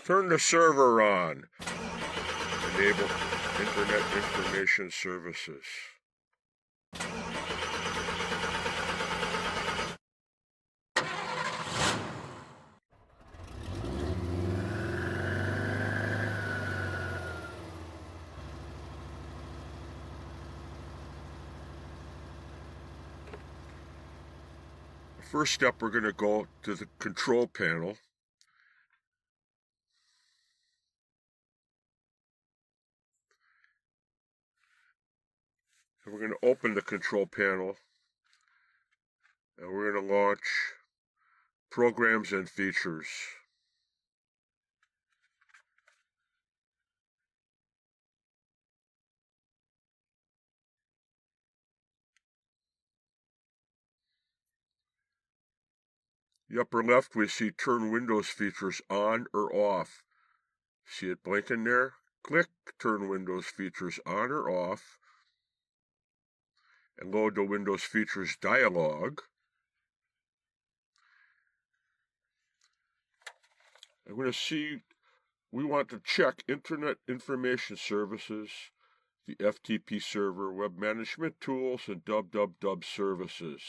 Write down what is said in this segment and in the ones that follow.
Turn the server on. Enable Internet Information Services. First step, we're going to go to the control panel. And we're going to open the control panel, and we're going to launch Programs and Features. The upper left, we see Turn Windows Features On or Off. See it blinking there? Click Turn Windows Features On or Off, and load the Windows Features dialog. I'm going to see, we want to check Internet Information Services, the FTP server, Web Management Tools, and www services.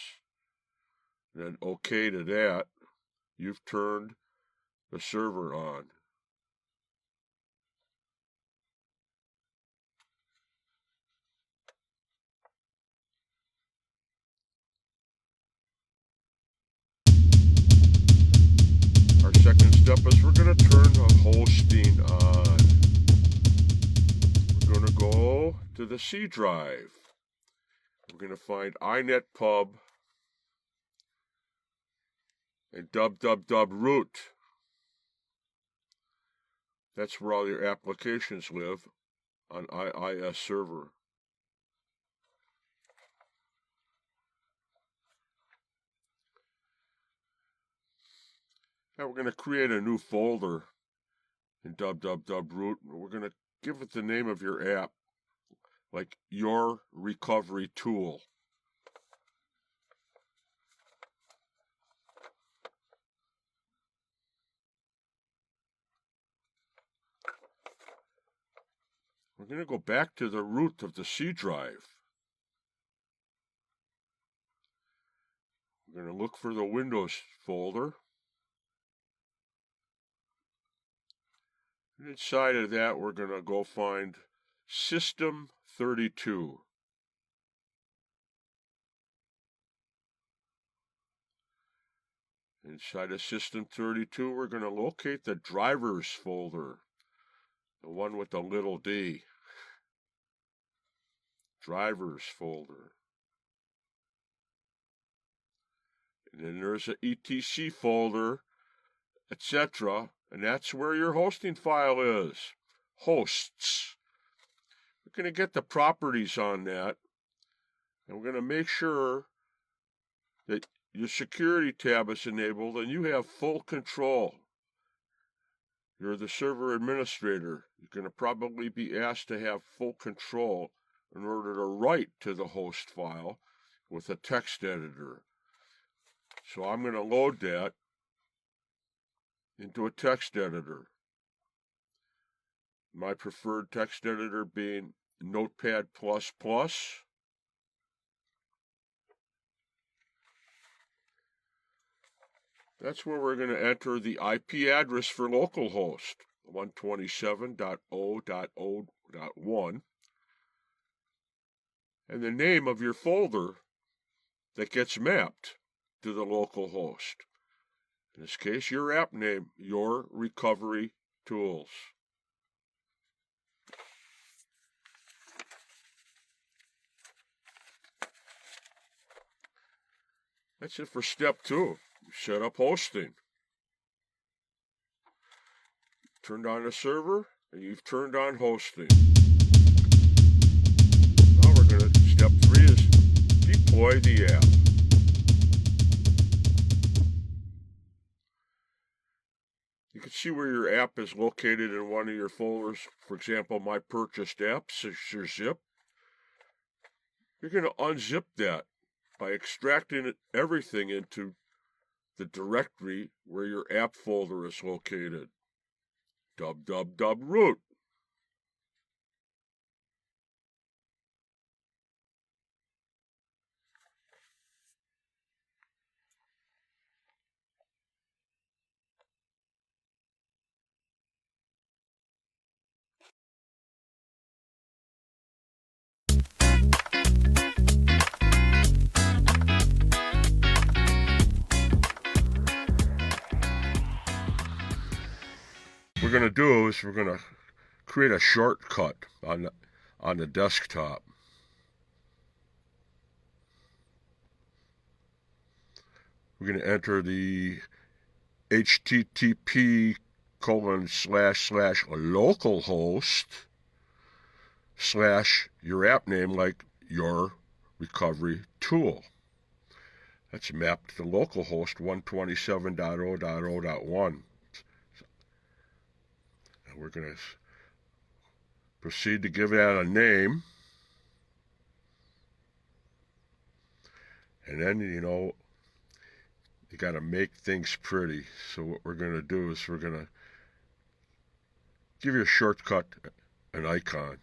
And then OK to that. You've turned the server on. Our second step is we're going to turn the hosting on. We're going to go to the C drive. We're going to find inetpub and www root. That's where all your applications live on IIS server. Now we're going to create a new folder in www root. We're going to give it the name of your app, like Your Recovery Tool. We're going to go back to the root of the C drive. We're going to look for the Windows folder. And inside of that, we're going to go find System 32. Inside of System 32, we're going to locate the Drivers folder, the one with the little d. Drivers folder. And then there's an etc folder, etc. And that's where your hosting file is. Hosts. We're going to get the properties on that. And we're going to make sure that your security tab is enabled and you have full control. You're the server administrator. You're going to probably be asked to have full control in order to write to the host file with a text editor. So I'm going to load that into a text editor. My preferred text editor being Notepad++. That's where we're going to enter the IP address for localhost, 127.0.0.1, and the name of your folder that gets mapped to the local host. In this case, your app name, Your Recovery Tools. That's it for step 2. Set up hosting. Turned on the server, and you've turned on hosting. Now we're going to, step 3 is deploy the app. You can see where your app is located in one of your folders. For example, my purchased apps is your zip. You're going to unzip that by extracting everything into the directory where your app folder is located. root. What we're going to do is we're going to create a shortcut on the desktop. We're going to enter the http://localhost/ your app name, like your recovery tool. That's mapped to localhost 127.0.0.1. And we're going to proceed to give that a name. And then, you got to make things pretty. So what we're going to do is we're going to give you a shortcut, an icon.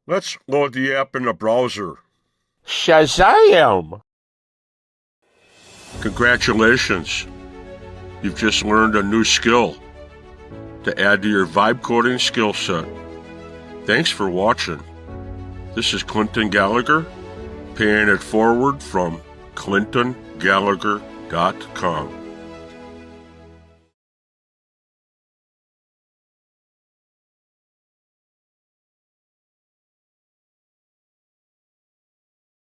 Let's load the app in the browser. Shazam! Congratulations. You've just learned a new skill to add to your vibe coding skill set. Thanks for watching. This is Clinton Gallagher, paying it forward from ClintonGallagher.com.